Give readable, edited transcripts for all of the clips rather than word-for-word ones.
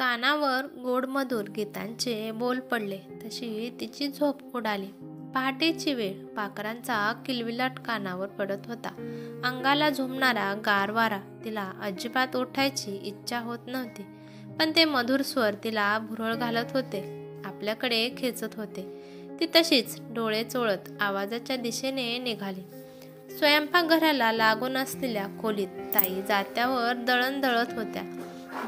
कानावर गोड मधुर गीतांचे बोल पडले तशी तिची झोप उडाली. पहाटेची वेळ, पाखरांचा किलबिलाट कानावर पडत होता. अंगाला झुमणारा गार वारा. तिला अजिबात उठायची इच्छा होत नव्हती, पण ते मधुर स्वर तिला भुरळ घालत होते, आपल्याकडे खेचत होते. ती तशीच डोळे चोळत आवाजाच्या दिशेने निघाली. स्वयंपाकघराला लागून असलेल्या खोलीत ताई जात्यावर दळण दळत होत्या.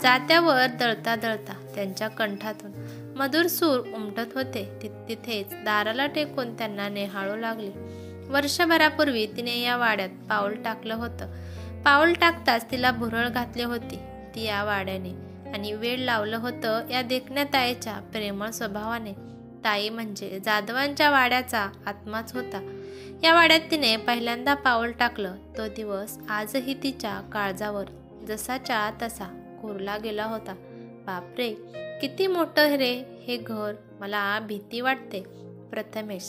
जात्यावर दळता दळता त्यांच्या कंठातून मधुर सूर उमटत होते. तिथेच दाराला टेकून त्यांना नेहाळू लागली. वर्षभरापूर्वी तिने या वाड्यात पाऊल टाकलं होतं. पाऊल टाकताच तिला भुरळ घातली होती ती या वाड्याने, आणि वेळ लावलं होतं या देखण्या ताईच्या प्रेमळ स्वभावाने. ताई म्हणजे जाधवांच्या वाड्याचा आत्माच होता. या वाड्यात तिने पहिल्यांदा पाऊल टाकलं तो दिवस आजही तिच्या काळजावर जसाच्या तसा कोरला गेला होता. बापरे, किती मोठं रे हे घर, मला भीती वाटते. प्रथमेश,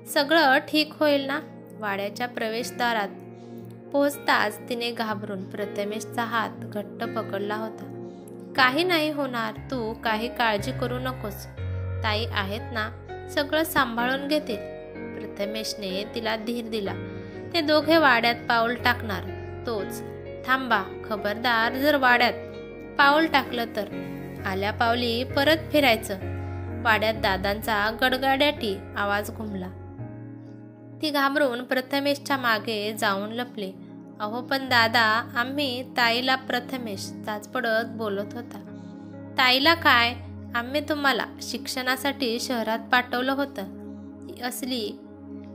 सगळं ठीक होईल ना? वाड्याच्या प्रवेशद्वारात पोहोचताच तिने घाबरून प्रथमेशचा हात घट्ट पकडला होता. काही नाही होणार, तू काही काळजी करू नकोस, ताई आहेत ना, सगळं सांभाळून घेतील. प्रथमेशने तिला धीर दिला. ते दोघे वाड्यात पाऊल टाकणार तोच. थांबा, खबरदार, जर वाड्यात पाऊल टाकलं तर आल्या पावली परत फिरायचं. वाड्यात दादांचा गडगडाटी आवाज घुमला. ती घाबरून प्रथमेशच्या मागे जाऊन लपली. अहो पण दादा, आम्ही ताईला, प्रथमेश चाचपडत बोलत होता. ताईला काय, आम्ही तुम्हाला शिक्षणासाठी शहरात पाठवलं होतं. ती असली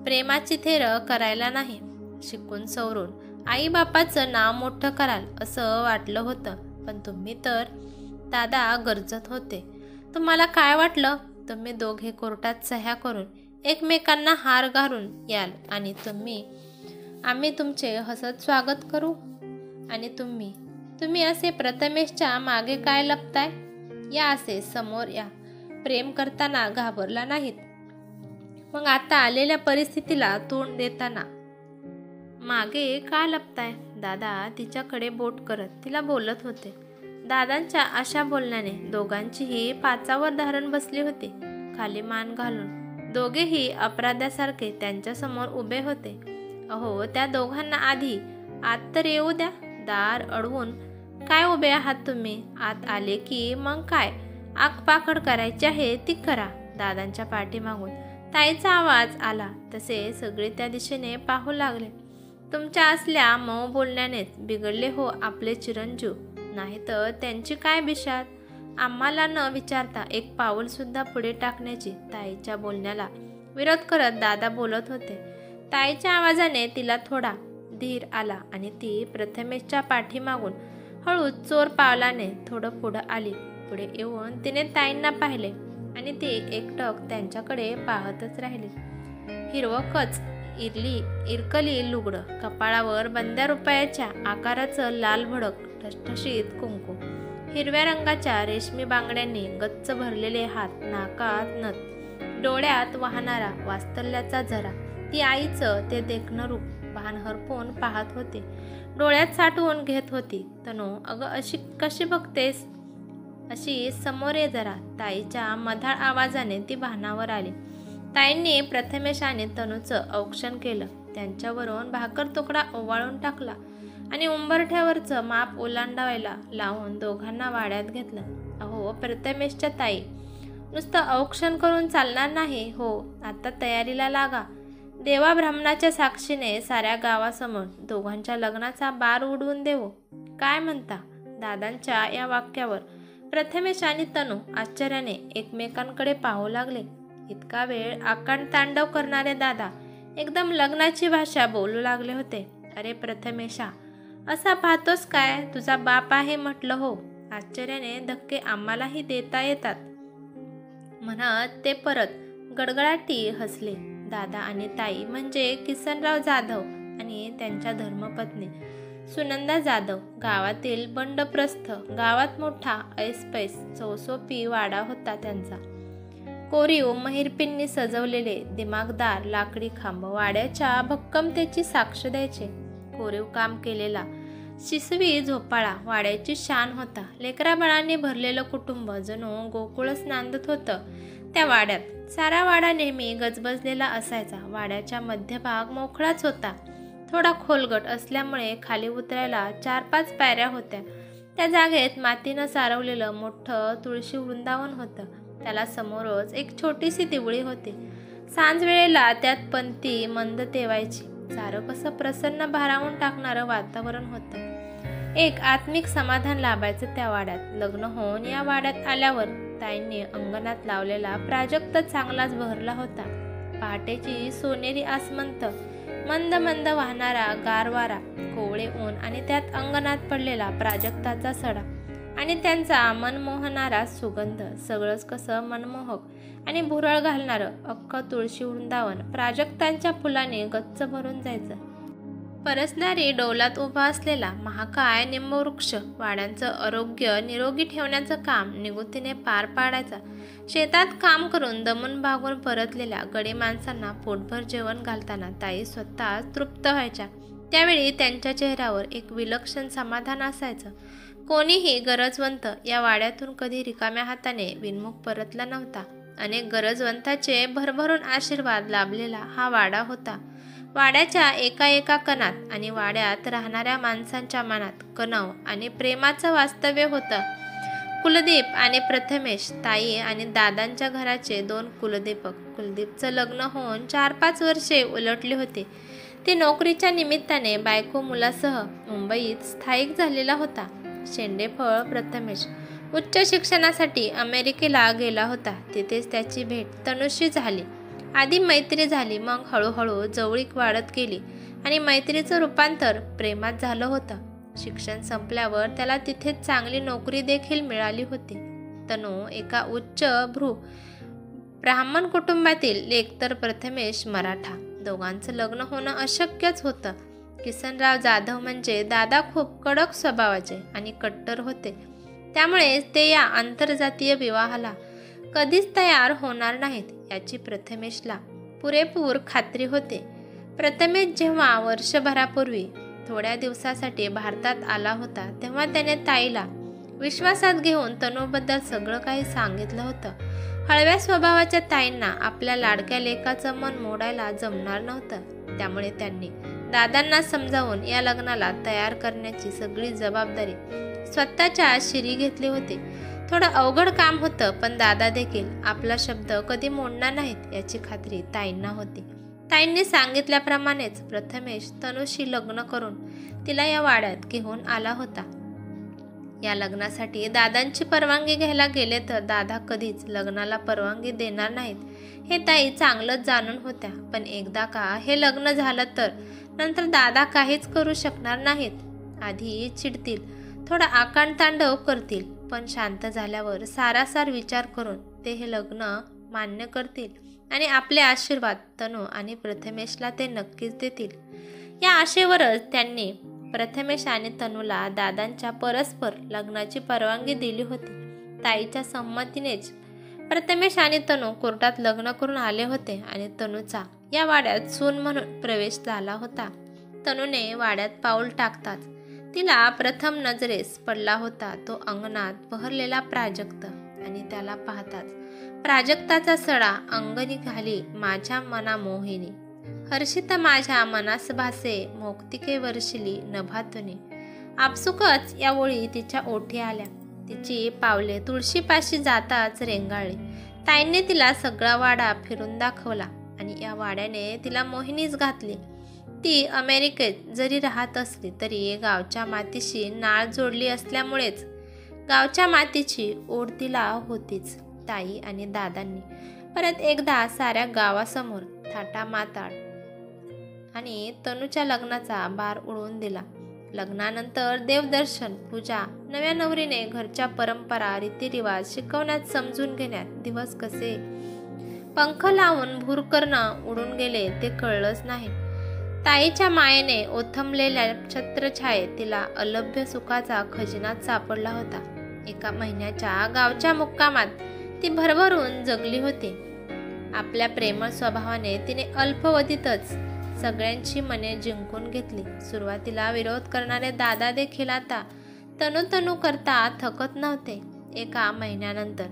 प्रेमाची थेरं करायला नाही. शिकून सवरून आई बापाचं नाव मोठं कराल असं वाटलं होतं, पण तुम्ही तर दादा गरजत होते. तुम्हाला काय वाटलं, तुम्ही दोघे कोर्टात सह्या करून एकमेकांना हार घालून याल आणि आम्ही तुमचे हसत स्वागत करू, आणि तुम्ही असे प्रथमेशच्या मागे काय लपताय? या असे समोर या. प्रेम करताना घाबरला नाहीत, मग आता आलेल्या परिस्थितीला तोंड देताना मागे का लपताय? दादा तिच्याकडे बोट करत तिला बोलत होते. दादांच्या अशा बोलण्याने दोघांचीही पाचावर धरण बसली होती. खाली मान घालून दोघेही अपराध्यासारखे त्यांच्या समोर उभे होते. अहो, त्या दोघांना आधी आत तर येऊ द्या. दार अडवून काय उभे आहात तुम्ही? आत आले की मग काय आकपाखड करायची आहे ती करा. दादांच्या पाठीमागून ताईचा आवाज आला तसे सगळे त्या दिशेने पाहू लागले. तुमच्या असल्या मऊ बोलण्यानेच बिघडले हो आपले चिरंजीव, नाही तर त्यांची काय बिशात? आम्हाला न विचारता एक पाऊल सुद्धा पुढे टाकण्याची ताईच्या बोलण्याला विरोध करत दादा बोलत होते. ताईच्या आवाजाने तिला थोडा धीर आला आणि ती प्रथमेशच्या पाठीमागून हळूच चोर पावलाने थोडं पुढं आली. पुढे येऊन तिने ताईंना पाहिले आणि ती एकटक त्यांच्याकडे पाहतच राहिली. हिरवकच इरकली लुगडं, कपाळावर बंद्या रुपयाच्या आकाराचं लाल भडक ठसठशीत कुंकू, हिरव्या रंगाच्या रेशमी बांगड्यांनी गच्च भरलेले हात, नाकात नथ, डोळ्यात वाहणारा वात्सल्याचा झरा. ती आईचं ते देखणं रूप भान हरपून पाहत होती, डोळ्यात साठवून घेत होती. तनू, अगं अशी कशी बघतेस? अशी समोर ये जरा. ताईच्या मधाळ आवाजाने ती भानावर आली. ताईंनी प्रथमेश आणि तनूचं औक्षण केलं. त्यांच्यावरून भाकर तुकडा ओवाळून टाकला आणि उंबरठ्यावरचं माप ओलांडावायला लावून दोघांना वाड्यात घेतलं. अहो प्रथमेशच्या ताई, नुसतं औक्षण करून चालणार नाही हो, आता तयारीला लागा. देवा ब्राह्मणाच्या साक्षीने साऱ्या गावासमोर दोघांच्या लग्नाचा बार उडवून देऊ. काय म्हणता? दादांच्या या वाक्यावर प्रथमेश आणि तनू आश्चर्याने एकमेकांकडे पाहू लागले. इतका वेळ आकांड तांडव करणारे दादा एकदम लग्नाची भाषा बोलू लागले होते. अरे प्रथमेशा, असा पाहतोस काय? तुझा बाप आहे म्हटलं हो. आश्चर्याने धक्के आम्हालाही देता येतात म्हणत ते परत गडगडाटी हसले. दादा आणि ताई म्हणजे किसनराव जाधव आणि त्यांच्या धर्मपत्नी सुनंदा जाधव. गावातील बंडप्रस्थ, गावात मोठा ऐसपैस चौसोपी वाडा होता त्यांचा. कोरीव महिरपींनी सजवलेले दिमागदार लाकडी खांब वाड्याच्या भक्कमतेची साक्ष द्यायचे. कोरीव काम केलेला शिसवी झोपाळा वाड्याची शान होता. लेकराबाळांनी भरलेलं कुटुंब जणू गोकुळच नांदत होतं त्या वाड्यात. सारा वाडा नेहमी गजबजलेला असायचा. वाड्याचा मध्यभाग मोकळाच होता. थोडा खोलगट असल्यामुळे खाली उतरायला 4-5 पायऱ्या होत्या. त्या जागेत मातीनं सारवलेलं मोठं तुळशी वृंदावन होतं. त्याला समोरच एक छोटीशी दिवळी होती. सांज वेळेला त्यात पंथी मंद तेवायची. सारं कसं प्रसन्न भारावून टाकणारं वातावरण होतं. एक आत्मिक समाधान लाभायचं त्या वाड्यात. लग्न होऊन या वाड्यात आल्यावर ताईंनी अंगणात लावलेला प्राजक्त चांगलाच बहरला होता. पहाटेची सोनेरी आसमंत, मंद मंद वाहणारा गार वारा, कोवळे ऊन आणि त्यात अंगणात पडलेला प्राजक्ताचा सडा आणि त्यांचा मनमोहणारा सुगंध, सगळंच कसं मनमोहक आणि भुरळ घालणारं. अख्खं तुळशी वृंदावन प्राजक्तांच्या फुलाने गच्च भरून जायचं. परसदारी डौलात उभा असलेला महाकाय निंबवृक्ष वाड्यांचं आरोग्य निरोगी ठेवण्याचं काम निगुतीने पार पाडायचा. शेतात काम करून दमून भागून परतलेल्या गडी माणसांना पोटभर जेवण घालताना ताई स्वतः तृप्त व्हायच्या. त्यावेळी त्यांच्या चेहऱ्यावर एक विलक्षण समाधान असायचं. कोणीही गरजवंत या वाड्यातून कधी रिकाम्या हाताने विनमुख परतला नव्हता. अनेक गरजवंताचे भरभरून आशीर्वाद लाभलेला हा वाडा होता. वाड्याच्या एका एका कणात आणि वाड्यात राहणाऱ्या माणसांच्या मनात कणव आणि प्रेमाचं वास्तव्य होतं. कुलदीप आणि प्रथमेश ताई आणि दादांच्या घराचे 2 कुलदीपक. कुलदीपचं लग्न होऊन 4-5 वर्षे उलटली होती. ते नोकरीच्या निमित्ताने बायको मुलासह मुंबईत स्थायिक झालेला होता. शेंडेफळ प्रथमेश उच्च शिक्षणासाठी अमेरिकेला गेला होता. तिथेच त्याची भेट तनुशी झाली. आधी मैत्री झाली, मग हळूहळू जवळीक वाढत गेली आणि मैत्रीचं रूपांतर प्रेमात झालं होतं. शिक्षण संपल्यावर त्याला तिथेच चांगली नोकरी देखील मिळाली होती. तनू एका उच्च भ्रू ब्राह्मण कुटुंबातील, एकतर प्रथमेश मराठा. दोघांचं लग्न होणं अशक्यच होतं. किसनराव जाधव म्हणजे दादा खूप कडक स्वभावाचे आणि कट्टर होते. त्यामुळे ते या आंतरजातीय विवाहाला कधीच तयार होणार नाहीत याची प्रथमेशला पुरेपूर खात्री होते. प्रथमेश जेव्हा वर्षभरापूर्वी थोड्या दिवसासाठी भारतात आला होता तेव्हा त्याने ताईला विश्वासात घेऊन तनूबद्दल सगळं काही सांगितलं होतं. हळव्या स्वभावाच्या ताईंना आपल्या लाडक्या लेकाचं मन मोडायला जमणार नव्हतं. त्यामुळे त्यांनी दादांना समजावून या लग्नाला तयार करण्याची सगळी जबाबदारी स्वतःच्या शिरी घेतली होती. थोडं अवघड काम होतं, पण दादा देखील आपला शब्द कधी मोडणार नाहीत याची खात्री ताईंना होती. ताईंनी सांगितल्याप्रमाणेच प्रथमेश तनुशी लग्न करून तिला या वाड्यात घेऊन आला होता. या लग्नासाठी दादांची परवानगी घ्यायला गेले तर दादा कधीच लग्नाला परवानगी देणार नाहीत हे ताई चांगलंच जाणून होत्या. पण एकदा का हे लग्न झालं तर नंतर दादा काहीच करू शकणार नाहीत. आधी चिडतील, थोडा आकांडतांडव करतील, पण शांत झाल्यावर सारासार विचार करून ते हे लग्न मान्य करतील आणि आपले आशीर्वाद तनू आणि प्रथमेशला ते नक्कीच देतील. या आशेवरच त्यांनी प्रथमेश आणि तनूला दादांच्या परस्पर लग्नाची परवानगी दिली होती. ताईच्या संमतीनेच प्रथमेश आणि तनू कोर्टात लग्न करून आले होते आणि तनूचा या वाड्यात सून म्हणून प्रवेश झाला होता. तनूने वाड्यात पाऊल टाकताच तिला प्रथम नजरेस पडला होता तो अंगणात बहरलेला प्राजक्त आणि त्याला पाहताच प्राजक्ताचा सडा अंगणी घाली माझ्या मना मोहिनी. हर्षित माझ्या मनास भासे मोक्तिके वर्षिली नभातुनी. आपसुकच या ओळी तिच्या ओठी आल्या. तिची पावले तुळशीपाशी जाताच रेंगाळली. ताईंनी तिला सगळा वाडा फिरून दाखवला आणि या वाड्याने तिला मोहिनीच घातली. ती अमेरिकेत जरी राहत असली तरी गावच्या मातीशी नाळ जोडली असल्यामुळेच गावच्या मातीची ओढ तिला होतीच. ताई आणि दादांनी परत एकदा साऱ्या गावासमोर थाटामाटात आणि तनूच्या लग्नाचा बार उडवून दिला. लग्नानंतर देवदर्शन, पूजा, नव्या नवरीने घरच्या परंपरा, रीतिरिवाज शिकवण्यात, समजून घेण्यात दिवस कसे पंख लावून भूरकरणं उडून गेले ते कळलंच नाही. ताईच्या मायेने ओथंबलेल्या छत्रछायेत तिला अलभ्य सुखाचा खजिनाच सापडला होता. एका महिन्याच्या गावच्या मुक्कामात ती भरभरून जगली होती. आपल्या प्रेमळ स्वभावाने तिने अल्पवधीतच सगळ्यांची मने जिंकून घेतली. सुरुवातीला विरोध करणारे दादा देखील आता तनू करता थकत नव्हते. एका महिन्यानंतर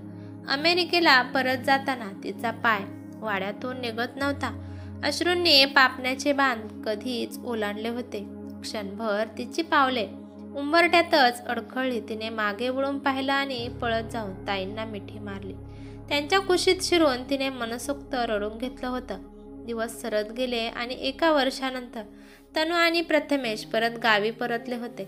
अमेरिकेला परत जाताना तिचा पाय वाड्यातून निघत नव्हता. अश्रूंनी पापण्याचे बांध कधीच ओलांडले होते. क्षणभर तिची पावले उंबरठ्यातच अडखळली. तिने मागे वळून पाहिलं आणि पळत जाऊन ताईंना मिठी मारली. त्यांच्या कुशीत शिरून तिने मनसोक्त रडून घेतलं होतं. दिवस सरत गेले आणि एका वर्षानंतर तनू आणि प्रथमेश परत गावी परतले होते.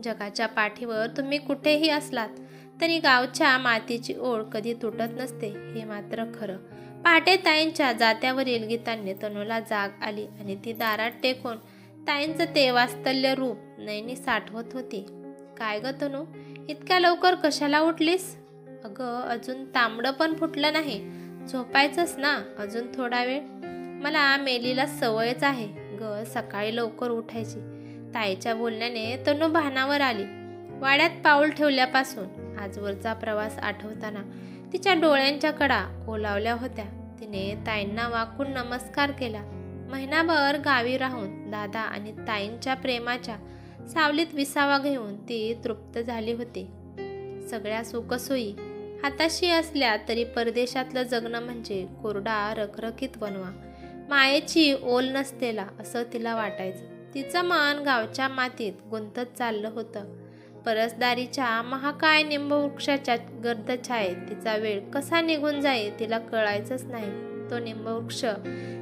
जगाच्या पाठीवर तुम्ही कुठेही असलात तरी गावच्या मातीची ओढ कधी तुटत नसते, हे मात्र खरं. पहाटे ताईंच्या जात्यावरील गीतांनी तनूला जाग आली आणि ती दारात टेकून ताईंचं ते वात्सल्य रूप नयनी साठवत होती. काय ग तनू, इतक्या लवकर कशाला उठलीस? अगं, अजून तांबडं पण फुटलं नाही. झोपायचंच ना अजून थोडा वेळ. मला मेलीला सवयच आहे ग सकाळी लवकर उठायची. ताईच्या बोलण्याने तनू भानावर आली. वाड्यात पाऊल ठेवल्यापासून आजवरचा प्रवास आठवताना तिच्या डोळ्यांच्या कडा ओलावल्या होत्या. तिने ताईंना वाकून नमस्कार केला. महिनाभर गावी राहून दादा आणि ताईंच्या प्रेमाच्या सावलीत विसावा घेऊन ती तृप्त झाली होती. सगळ्या सुखसोयी हाताशी असल्या तरी परदेशातलं जगणं म्हणजे कोरडा रखरखीत बनवा, मायेची ओल नसलेला असं तिला वाटायचं. तिचं मन गावच्या मातीत गुंतत चाललं होतं. परसदारीच्या महाकाय निंबवृक्षाच्या गर्दछायेत तिचा वेळ कसा निघून जाईल तिला कळायचंच नाही. तो निंबवृक्ष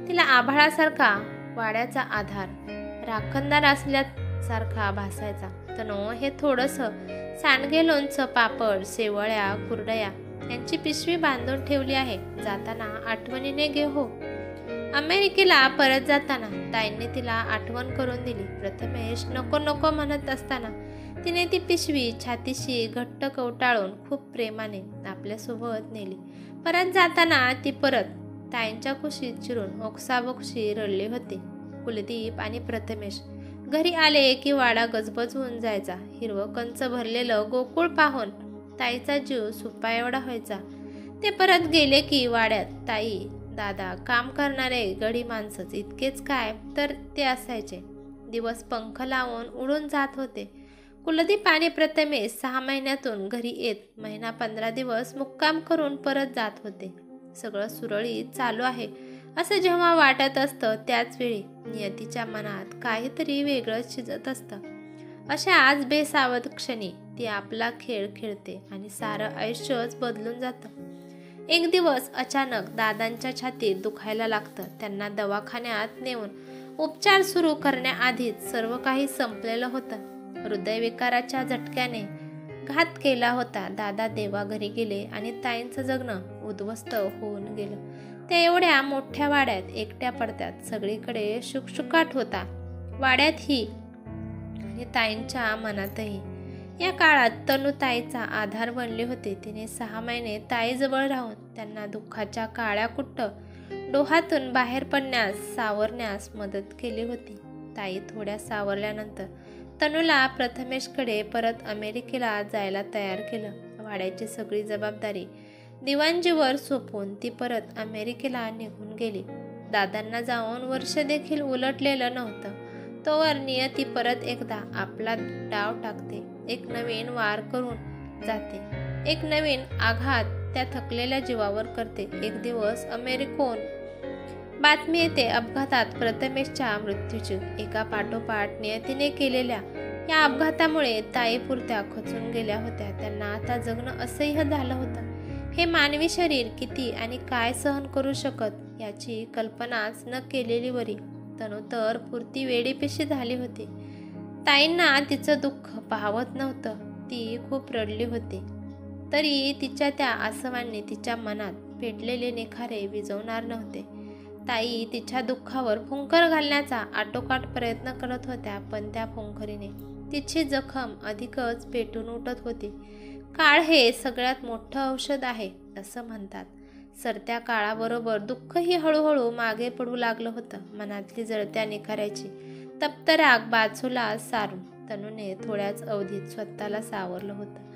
तिला आभाळासारखा वाड्याचा आधार राखणदार असल्यासारखा भासायचा. तनो हे थोडंसं सांडगे, लोणचं, पापड, शेवळ्या, कुरडया यांची पिशवी बांधून ठेवली आहे. जाताना आठवणीने घे हो. अमेरिकेला परत जाताना ताईंनी तिला आठवण करून दिली. प्रथमेश नको नको म्हणत असताना तिने ती पिशवी छातीशी घट्ट कवटाळून खूप प्रेमाने आपल्यासोबत नेली. परत जाताना ती परत ताईंच्या कुशीत चिरून ओक्साबोक्शी रडले होते. कुलदीप आणि प्रथमेश घरी आले की वाडा गजबज होऊन जायचा. हिरवं कंच भरलेलं गोकुळ पाहून ताईचा जीव सुपा एवढा व्हायचा. ते परत गेले की वाड्यात ताई, दादा, काम करणारे गडी माणसंच इतकेच काय तर ते असायचे. दिवस पंख लावून उडून जात होते. कुलदीप आणि प्रथमेश 6 महिन्यातून घरी येत महिना 15 दिवस मुक्काम करून परत जात होते. सगळं सुरळीत चालू आहे असं जेव्हा वाटत असतं त्याच वेळी नियतीच्या मनात काहीतरी वेगळंच शिजत असतं. अशा आज बेसावध क्षणी ती आपला खेळ खेळते आणि सारं आयुष्यच बदलून जातं. एक दिवस अचानक दादांच्या छातीत दुखायला लागतं. त्यांना दवाखान्यात नेऊन उपचार सुरू करण्याआधीच सर्व काही संपलेलं होतं. हृदयविकाराच्या झटक्याने घात केला होता. दादा देवाघरी गेले आणि ताईंचं जगणं उद्ध्वस्त होऊन गेलं. ते एवढ्या मोठ्या वाड्यात एकट्या पडत्यात. सगळीकडे शुकशुकाट होता, वाड्यातही आणि ताईंच्या मनातही. या काळात तनू ताईचा आधार बनली होती. तिने 6 महिने ताईजवळ राहून त्यांना दुःखाच्या काळ्या कुट्ट डोहातून बाहेर पडण्यास, सावरण्यास मदत केली होती. ताई थोड्या सावरल्यानंतर तनूला प्रथमेशकडे परत अमेरिकेला जायला तयार केलं. वाड्याची सगळी जबाबदारी दिवाणजीवर सोपवून ती परत अमेरिकेला निघून गेली. दादांना जाऊन वर्ष देखील उलटलेलं नव्हतं तोवर नियती परत एकदा आपला डाव टाकते. एक नवीन वार करून जाते. एक नवीन आघात त्या थकलेल्या जीवावर करते. एक दिवस अमेरिकेहून बातमी येते अपघातात प्रथमेशच्या मृत्यूची. एका पाठोपाठ नियतीने केलेल्या या अपघातामुळे ताई पुरत्या खचून गेल्या होत्या. त्यांना आता जगणं असह्य झालं होतं. हे मानवी शरीर किती आणि काय सहन करू शकत याची कल्पनाच न केलेली बरी. तनू तर पुरती वेडीपिशी झाली होती. ताईंना तिचं दुःख पाहवत नव्हतं. ती खूप रडली होती. तरी तिच्या त्या आसवांनी तिच्या मनात पेटलेले निखारे विझवणार नव्हते. ताई तिच्या दुःखावर फुंकर घालण्याचा आटोकाट प्रयत्न करत होत्या, पण त्या फुंकरीने तिची जखम अधिकच पेटून उठत होती. काळ हे सगळ्यात मोठं औषध आहे असं म्हणतात. सरत्या काळाबरोबर दुःखही हळूहळू मागे पडू लागलं होतं. मनातली जळत्या निखाऱ्याची तप्त राग बाजूला सारून तनूने थोड्याच अवधीत स्वतःला सावरलं होतं.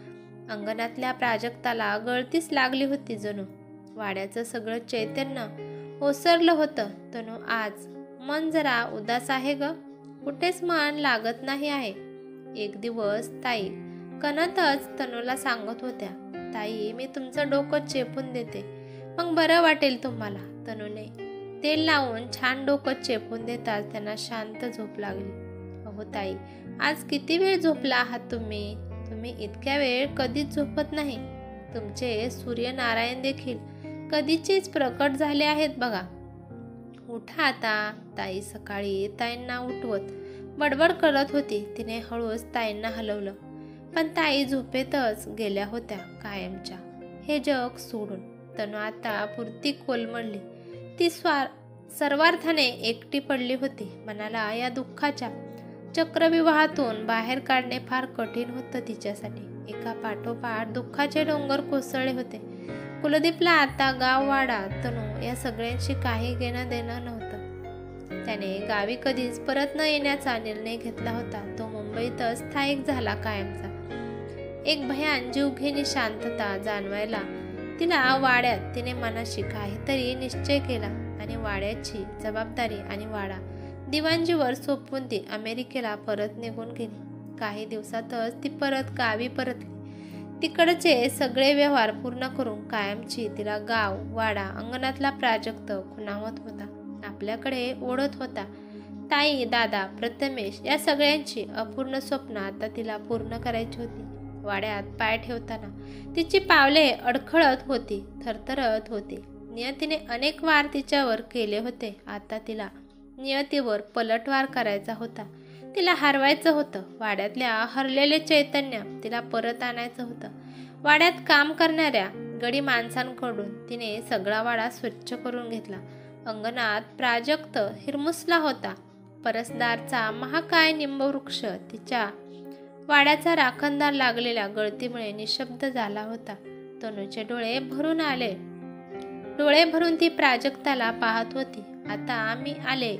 अंगणातल्या प्राजक्ताला गळतीच लागली होती जणू. वाड्याचं सगळं चैतन्य ओसरलं होतं. तनू आज मन जरा उदास आहे ग, कुठेच मन लागत नाही आहे. एक दिवस ताई कणतच तनूला सांगत होत्या, ताई मी तुमचं डोकं चेपून देते, मग बरं वाटेल तुम्हाला. तनूने तेल लावून छान डोकं चेपून देताच त्यांना शांत झोप लागली. अहो ताई, आज किती वेळ झोपला आहात तुम्ही? तुम्ही इतक्या वेळ कधीच झोपत नाही. तुमचे सूर्यनारायण देखील कधीचेच प्रकट झाले आहेत बघा. उठा आता. ताई सकाळी ताईंना उठवत बडबड करत होती. तिने हळूच ताईंना हलवलं, पण ताई झोपेतच गेल्या होत्या कायमच्या, हे जग सोडून. तनू आता पुरती कोलमडली. ती सर्वार्थाने एकटी पडली होती. मनाला या दुःखाच्या चक्रव्यूहातून बाहेर काढणे फार कठीण होतं तिच्यासाठी. एका पाठोपाठ दुःखाचे डोंगर कोसळले होते. कुलदीपला आता गाववाडा तनू या सगळ्यांशी काही घेणं देणं नव्हतं. त्याने गावी कधीच परत न येण्याचा निर्णय घेतला होता. तो मुंबईतच स्थायिक झाला कायमचा. एक भयान जीवघेणी शांतता जाणवायला तिला वाड्यात. तिने मनाशी काहीतरी निश्चय केला आणि वाड्याची जबाबदारी आणि वाडा दिवाणजीवर सोपवून ती अमेरिकेला परत निघून गेली. काही दिवसातच ती परत गावी परतली. तिकडचे सगळे व्यवहार पूर्ण करून कायमची तिला गाव, वाडा, अंगणातला प्राजक्त खुणावत होता, आपल्याकडे ओढत होता. ताई, दादा, प्रथमेश या सगळ्यांची अपूर्ण स्वप्न आता तिला पूर्ण करायची होती. वाड्यात पाय ठेवताना तिची पावले अडखळत होती, थरथरत होती. नियतीने अनेक वार तिच्यावर केले होते. आता तिला नियतीवर पलटवार करायचा होता. तिला हरवायचं होतं. वाड्यातल्या हरलेले चैतन्य तिला परत आणायचं होतं. वाड्यात काम करणाऱ्या गडी माणसांकडून तिने सगळा वाडा स्वच्छ करून घेतला. अंगणात प्राजक्त हिरमुसला होता. परसदारचा महाकाय निंबवृक्ष तिच्या वाड्याचा राखणदार लागलेल्या गळतीमुळे निशब्द झाला होता. तनूचे डोळे भरून आले. डोळे भरून ती प्राजक्ताला पाहत होती. आता मी आले.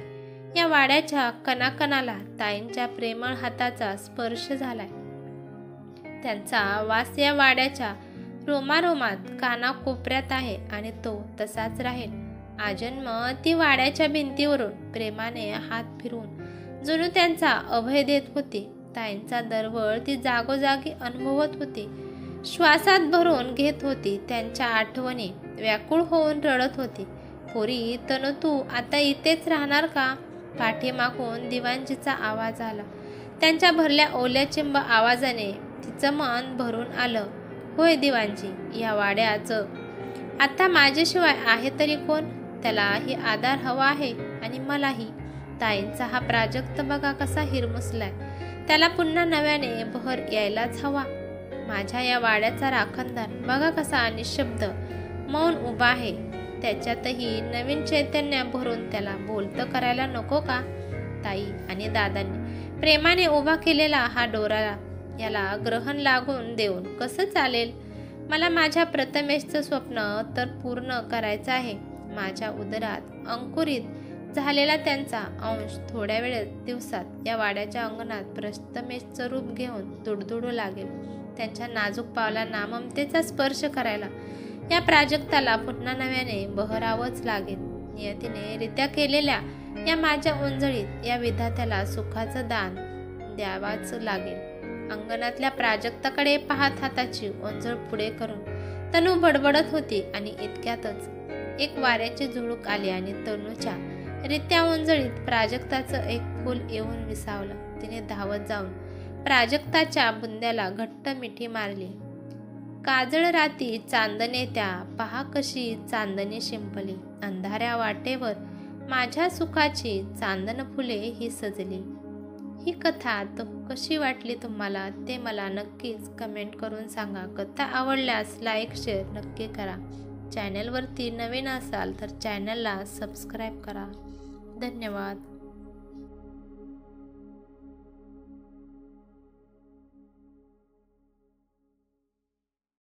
या वाड्याच्या कणाकणाला ताईंच्या प्रेमळ हाताचा स्पर्श झालाय. त्यांचा वास या वाड्याच्या रोमारोमात कानाकोपऱ्यात आहे आणि तो तसाच राहील आजन्म. ती वाड्याच्या भिंतीवरून प्रेमाने हात फिरवून जणू त्यांचा अभय देत होती. ताईंचा दरवळ ती जागोजागी अनुभवत होती, श्वासात भरून घेत होती. त्यांच्या आठवणी व्याकुळ होऊन रडत होती. पोरी, तनू तू आता इथेच राहणार का? पाठीमागून दिवाणजीचा आवाज आला. त्यांच्या भरल्या ओल्या चिंब आवाजाने तिचं मन भरून आलं. होय दिवाणजी, या वाड्याचं आता माझ्याशिवाय आहे तरी कोण? त्यालाही आधार हवा आहे आणि मलाही. ताईंचा हा प्राजक्त बघा कसा हिरमुसलाय. त्याला पुन्हा नव्याने बहर यायलाच हवा. माझ्या या वाड्याचा राखणदार बघा कसा निशब्द मौन उभा आहे. त्याच्यातही नवीन चैतन्य भरून त्याला बोलतं करायला नको का? ताई आणि दादांनी प्रेमाने उभा केलेला हा डोरा याला ग्रहण लागून देऊन कसं चालेल? मला माझ्या प्रथमेशचं स्वप्न तर पूर्ण करायचं आहे. माझ्या उदरात अंकुरित झालेला त्यांचा अंश थोड्या दिवसात या वाड्याच्या अंगणात प्रथमेशचं रूप घेऊन दुडदुडू लागेल. त्यांच्या नाजूक पावलांना ममतेचा स्पर्श करायला या प्राजक्ताला पुन्हा नव्याने बहरावंच लागेल. नियतीने रित्या केलेल्या या माझ्या ओंजळीत या विधात्याला सुखाचं दान द्यावाच लागेल. अंगणातल्या प्राजक्ताकडे पाहत हाताची ओंजळ पुढे करून तनू बडबडत होती आणि इतक्यातच एक वाऱ्याची झुळूक आली आणि तनूच्या रित्या ओंजळीत प्राजक्ताचं एक फूल येऊन विसावलं. तिने धावत जाऊन प्राजक्ताच्या बुंद्याला घट्ट मिठी मारली. काजळ राती चांदणे त्या पहा कशी चांदणी शिंपली. अंधाऱ्या वाटेवर माझ्या सुखाची चांदण फुले ही सजली. ही कथा कशी वाटली तुम्हाला ते मला नक्कीच कमेंट करून सांगा. कथा आवडल्यास लाईक शेअर नक्की करा. चॅनलवरती नवीन असाल तर चॅनलला सबस्क्राईब करा. धन्यवाद.